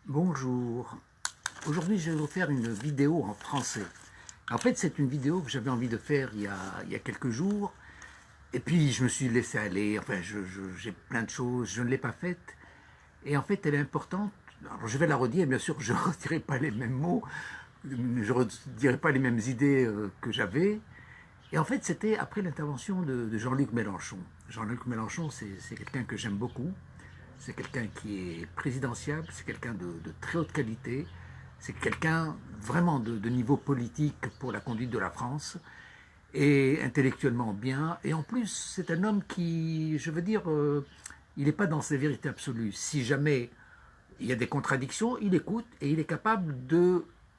Bonjour. Aujourd'hui, je vais vous faire une vidéo en français. En fait, c'est une vidéo que j'avais envie de faire il y a quelques jours. Et puis, je me suis laissé aller. Enfin, j'ai plein de choses. Je ne l'ai pas faite. Et en fait, elle est importante. Alors, je vais la redire. Bien sûr, je ne redirai pas les mêmes mots. Je ne redirai pas les mêmes idées que j'avais. Et en fait, c'était après l'intervention de Jean-Luc Mélenchon. Jean-Luc Mélenchon, c'est quelqu'un que j'aime beaucoup. C'est quelqu'un qui est présidentiable, c'est quelqu'un de très haute qualité, c'est quelqu'un vraiment de niveau politique pour la conduite de la France, et intellectuellement bien. Et en plus, c'est un homme qui, je veux dire, il n'est pas dans ses vérités absolues. Si jamais il y a des contradictions, il écoute et il est capable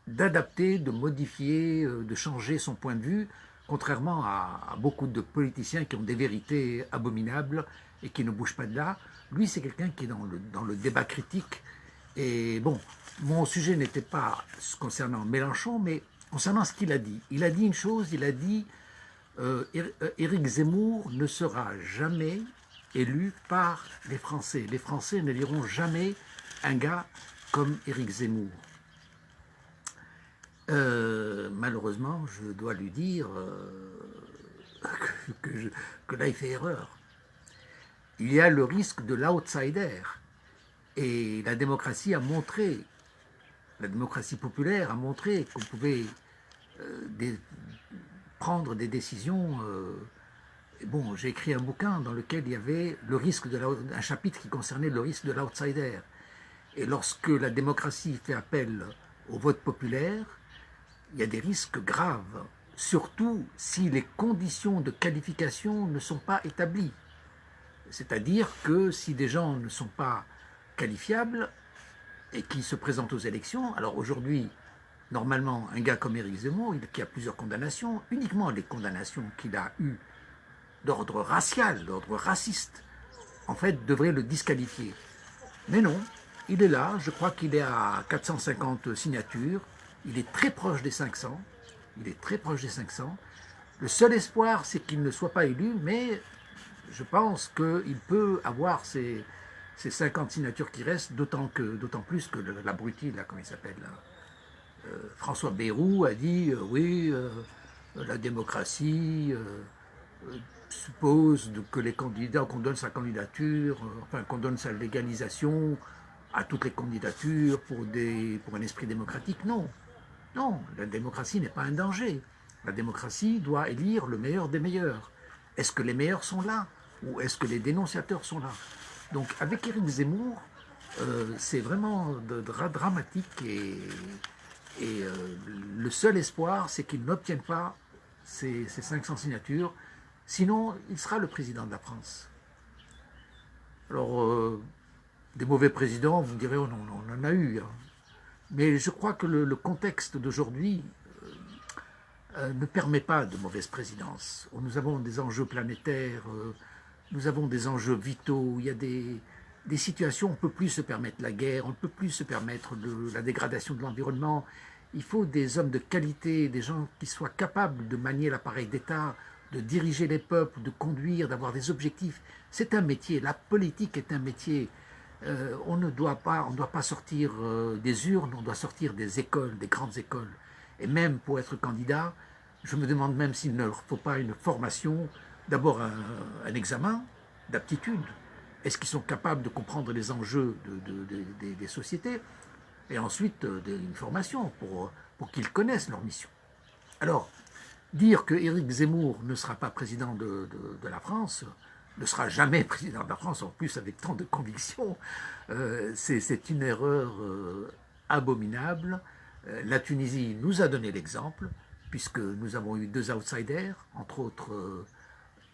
d'adapter, de modifier, de changer son point de vue, contrairement à beaucoup de politiciens qui ont des vérités abominables et qui ne bougent pas de là. Lui, c'est quelqu'un qui est dans le débat critique. Et bon, mon sujet n'était pas concernant Mélenchon, mais concernant ce qu'il a dit. Il a dit une chose, il a dit Éric Zemmour ne sera jamais élu par les Français. Les Français ne liront jamais un gars comme Éric Zemmour. Malheureusement, je dois lui dire que là, il fait erreur. Il y a le risque de l'outsider. Et la démocratie a montré, la démocratie populaire a montré qu'on pouvait prendre des décisions. Bon, j'ai écrit un bouquin dans lequel il y avait le risque un chapitre qui concernait le risque de l'outsider. Et lorsque la démocratie fait appel au vote populaire, il y a des risques graves, surtout si les conditions de qualification ne sont pas établies. C'est-à-dire que si des gens ne sont pas qualifiables et qui se présentent aux élections, alors aujourd'hui, normalement, un gars comme Éric Zemmour, qui a plusieurs condamnations, uniquement les condamnations qu'il a eues d'ordre racial, d'ordre raciste, en fait, devraient le disqualifier. Mais non, il est là, je crois qu'il est à 450 signatures, il est très proche des 500, il est très proche des 500. Le seul espoir, c'est qu'il ne soit pas élu, mais je pense qu'il peut avoir ces 50 signatures qui restent, d'autant plus que l'abruti, là, comment il s'appelle, François Bayrou a dit oui, la démocratie suppose que les candidats, qu'on donne sa candidature, enfin qu'on donne sa légalisation à toutes les candidatures pour un esprit démocratique. Non, non, la démocratie n'est pas un danger. La démocratie doit élire le meilleur des meilleurs. Est-ce que les meilleurs sont là ou est-ce que les dénonciateurs sont là? Donc avec Éric Zemmour, c'est vraiment dramatique et le seul espoir, c'est qu'il n'obtienne pas ces 500 signatures, sinon il sera le président de la France. Alors, des mauvais présidents, vous me direz, oh non, on en a eu, hein. Mais je crois que le contexte d'aujourd'hui ne permet pas de mauvaise présidence. Nous avons des enjeux planétaires, nous avons des enjeux vitaux, il y a des situations où on ne peut plus se permettre la guerre, on ne peut plus se permettre la dégradation de l'environnement. Il faut des hommes de qualité, des gens qui soient capables de manier l'appareil d'État, de diriger les peuples, de conduire, d'avoir des objectifs. C'est un métier, la politique est un métier. On ne doit pas sortir des urnes, on doit sortir des écoles, des grandes écoles. Et même pour être candidat, je me demande même s'il ne leur faut pas une formation, d'abord un examen d'aptitude. Est-ce qu'ils sont capables de comprendre les enjeux des sociétés? Et ensuite, une formation pour qu'ils connaissent leur mission. Alors, dire que Éric Zemmour ne sera pas président de la France, ne sera jamais président de la France, en plus avec tant de conviction, c'est une erreur abominable. La Tunisie nous a donné l'exemple, puisque nous avons eu deux outsiders, entre autres,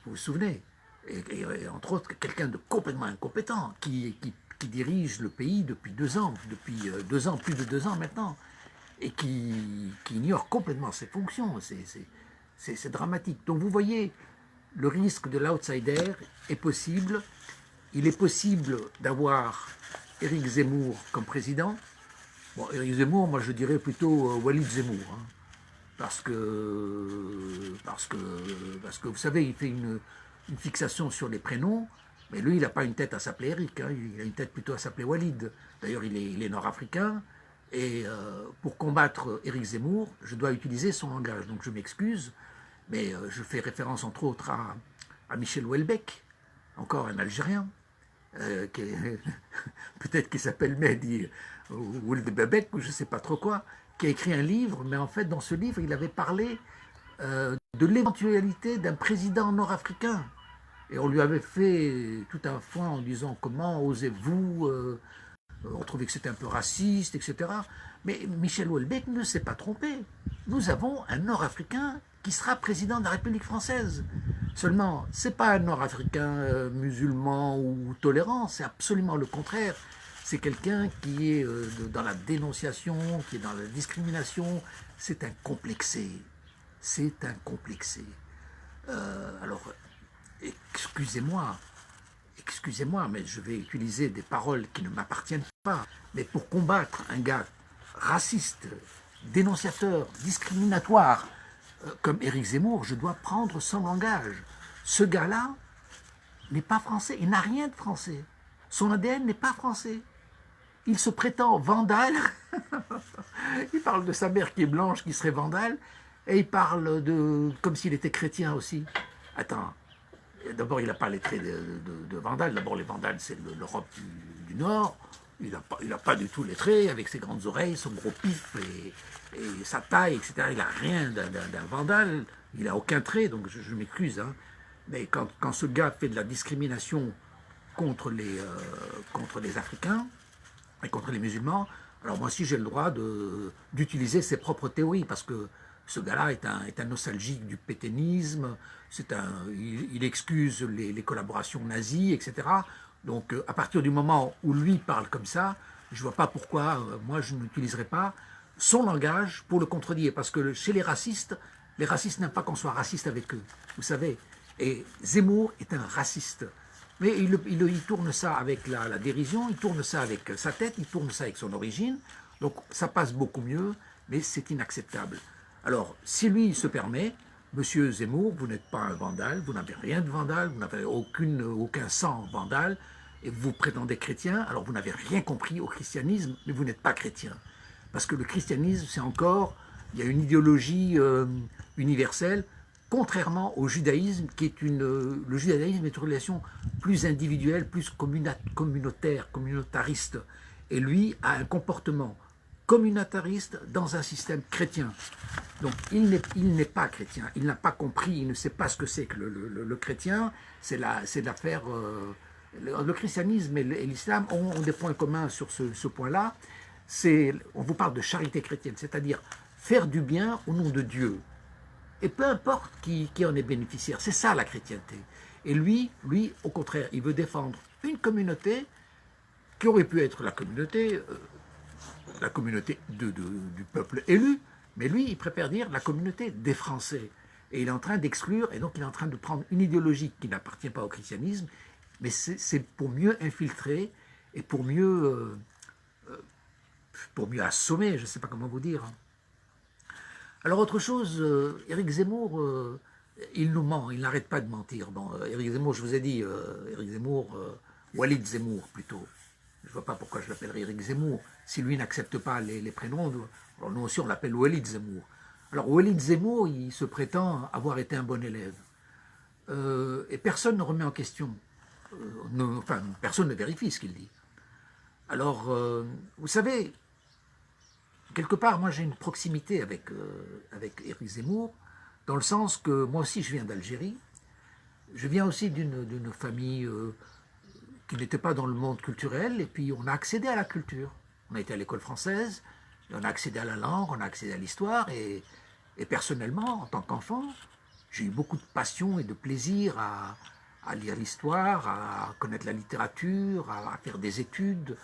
vous vous souvenez, et entre autres quelqu'un de complètement incompétent qui dirige le pays depuis 2 ans, depuis 2 ans, plus de 2 ans maintenant, et qui ignore complètement ses fonctions. C'est dramatique. Donc vous voyez, le risque de l'outsider est possible. Il est possible d'avoir Éric Zemmour comme président. Bon, Éric Zemmour, moi je dirais plutôt Walid Zemmour, hein, parce que vous savez, il fait une fixation sur les prénoms. Mais lui, il n'a pas une tête à s'appeler Eric, hein, il a une tête plutôt à s'appeler Walid. D'ailleurs, il est nord-africain, et pour combattre Éric Zemmour, je dois utiliser son langage. Donc je m'excuse, mais je fais référence entre autres à Michel Houellebecq, encore un Algérien, peut-être qu'il s'appelle Mehdi Oueldebebek ou je ne sais pas trop quoi, qui a écrit un livre, mais en fait dans ce livre il avait parlé de l'éventualité d'un président nord-africain. Et on lui avait fait tout un foin en disant comment osez-vous, on trouvait que c'était un peu raciste, etc. Mais Michel Houellebecq ne s'est pas trompé. Nous avons un Nord-Africain qui sera président de la République française. Seulement, ce n'est pas un Nord-Africain musulman ou tolérant, c'est absolument le contraire. C'est quelqu'un qui est dans la dénonciation, qui est dans la discrimination. C'est un complexé. C'est un complexé. Alors, excusez-moi, excusez-moi, mais je vais utiliser des paroles qui ne m'appartiennent pas. Mais pour combattre un gars raciste, dénonciateur, discriminatoire, comme Éric Zemmour, je dois prendre son langage. Ce gars-là n'est pas français, il n'a rien de français. Son ADN n'est pas français. Il se prétend vandale. Il parle de sa mère qui est blanche, qui serait vandale, et il parle de comme s'il était chrétien aussi. Attends, d'abord il n'a pas les traits de vandale. D'abord les vandales c'est l'Europe du Nord. Il n'a pas du tout les traits, avec ses grandes oreilles, son gros pif et sa taille, etc. Il n'a rien d'un vandale, il n'a aucun trait, donc je m'excuse. Hein. Mais quand ce gars fait de la discrimination contre les Africains et contre les musulmans, alors moi aussi j'ai le droit d'utiliser ses propres théories, parce que ce gars-là est un nostalgique du pétainisme, il excuse les collaborations nazies, etc. Donc à partir du moment où lui parle comme ça, je ne vois pas pourquoi moi je n'utiliserai pas son langage pour le contredire. Parce que chez les racistes n'aiment pas qu'on soit raciste avec eux, vous savez. Et Zemmour est un raciste. Mais il tourne ça avec la dérision, il tourne ça avec sa tête, il tourne ça avec son origine. Donc ça passe beaucoup mieux, mais c'est inacceptable. Alors, si lui il se permet, Monsieur Zemmour, vous n'êtes pas un vandale, vous n'avez rien de vandale, vous n'avez aucun sang vandale, et vous prétendez chrétien, alors vous n'avez rien compris au christianisme, mais vous n'êtes pas chrétien. Parce que le christianisme, c'est encore, il y a une idéologie universelle, contrairement au judaïsme, le judaïsme est une relation plus individuelle, plus communautaire, communautariste. Et lui a un comportement communautariste dans un système chrétien. Donc il n'est pas chrétien, il n'a pas compris, il ne sait pas ce que c'est que le chrétien, c'est l'affaire... le christianisme et l'islam ont des points communs sur ce point-là. On vous parle de charité chrétienne, c'est-à-dire faire du bien au nom de Dieu. Et peu importe qui en est bénéficiaire, c'est ça la chrétienté. Et lui, au contraire, il veut défendre une communauté qui aurait pu être la communauté du peuple élu, mais lui, il préfère dire la communauté des Français. Et il est en train d'exclure, et donc il est en train de prendre une idéologie qui n'appartient pas au christianisme, mais c'est pour mieux infiltrer et pour mieux assommer, je ne sais pas comment vous dire. Alors autre chose, Éric Zemmour, il nous ment, il n'arrête pas de mentir. Bon, Éric Zemmour, je vous ai dit, Éric Zemmour, Walid Zemmour plutôt. Je ne vois pas pourquoi je l'appellerais Éric Zemmour. Si lui n'accepte pas les prénoms, alors nous aussi on l'appelle Walid Zemmour. Alors Walid Zemmour, il se prétend avoir été un bon élève. Et personne ne remet en question. Personne ne vérifie ce qu'il dit. Alors, vous savez, quelque part, moi j'ai une proximité avec Éric Zemmour, dans le sens que moi aussi je viens d'Algérie. Je viens aussi d'une famille qui n'était pas dans le monde culturel, et puis on a accédé à la culture. On a été à l'école française, on a accédé à la langue, on a accédé à l'histoire, et personnellement, en tant qu'enfant, j'ai eu beaucoup de passion et de plaisir à lire l'histoire, à connaître la littérature, à faire des études.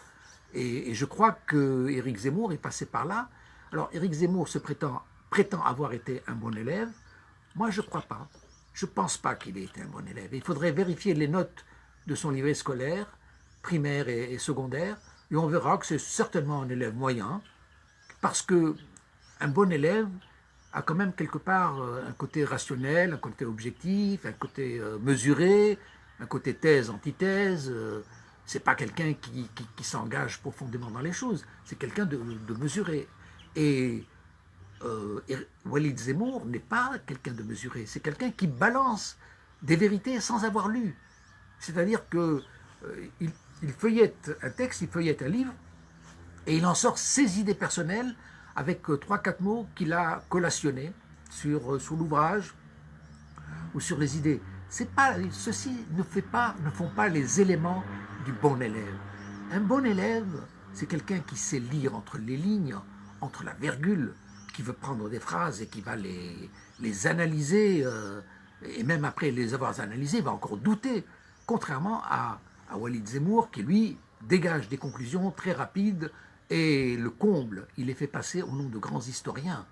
Et je crois que Éric Zemmour est passé par là. Alors Éric Zemmour prétend avoir été un bon élève. Moi, je ne crois pas. Je ne pense pas qu'il ait été un bon élève. Il faudrait vérifier les notes de son livret scolaire, primaire et secondaire, et on verra que c'est certainement un élève moyen, parce qu'un bon élève a quand même quelque part un côté rationnel, un côté objectif, un côté mesuré, un côté thèse, antithèse. C'est pas quelqu'un qui s'engage profondément dans les choses. C'est quelqu'un de mesuré. Et Walid Zemmour n'est pas quelqu'un de mesuré. C'est quelqu'un qui balance des vérités sans avoir lu. C'est-à-dire que il feuillette un texte, il feuillette un livre, et il en sort ses idées personnelles avec 3-4 mots qu'il a collationnés sur l'ouvrage ou sur les idées. Ceci ne font pas les éléments du bon élève. Un bon élève, c'est quelqu'un qui sait lire entre les lignes, entre la virgule, qui veut prendre des phrases et qui va les analyser, et même après les avoir analysées, il va encore douter, contrairement à Walid Zemmour, qui lui dégage des conclusions très rapides, et le comble, il les fait passer au nom de grands historiens,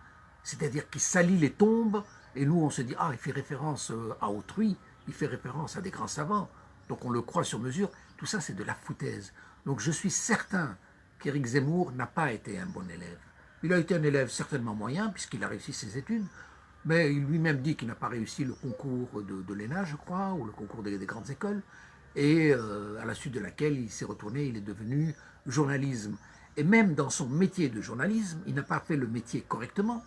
c'est-à-dire qu'il salit les tombes, et nous on se dit, ah, il fait référence à autrui, il fait référence à des grands savants, donc on le croit sur mesure. Tout ça, c'est de la foutaise. Donc je suis certain qu'Éric Zemmour n'a pas été un bon élève. Il a été un élève certainement moyen, puisqu'il a réussi ses études, mais il lui-même dit qu'il n'a pas réussi le concours de l'ENA, je crois, ou le concours des grandes écoles, et à la suite de laquelle il s'est retourné, il est devenu journalisme. Et même dans son métier de journalisme, il n'a pas fait le métier correctement,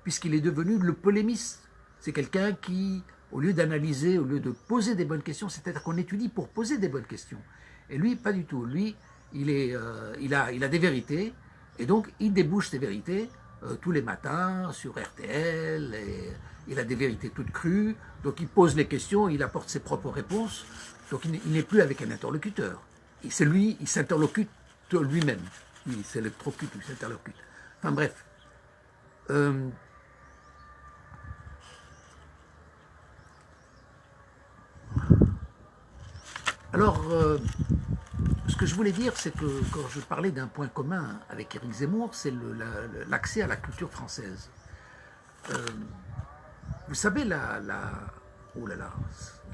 puisqu'il est devenu le polémiste. C'est quelqu'un qui, au lieu d'analyser, au lieu de poser des bonnes questions, c'est-à-dire qu'on étudie pour poser des bonnes questions. Et lui, pas du tout. Lui, il a des vérités, et donc il débouche ces vérités tous les matins sur RTL, et il a des vérités toutes crues, donc il pose les questions, il apporte ses propres réponses, donc il n'est plus avec un interlocuteur. C'est lui, il s'interlocute lui-même. Il s'électrocute, il s'interlocute. Enfin bref. Alors, ce que je voulais dire, c'est que quand je parlais d'un point commun avec Éric Zemmour, c'est l'accès à la culture française. Vous savez, oh là là,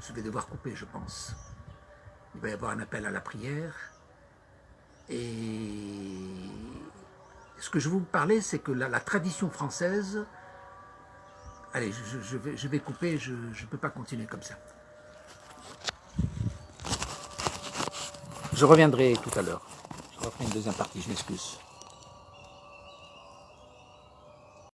je vais devoir couper, je pense. Il va y avoir un appel à la prière. Et ce que je veux vous parler, c'est que la tradition française... Allez, je vais couper, je ne peux pas continuer comme ça. Je reviendrai tout à l'heure. Je referai une deuxième partie, je m'excuse.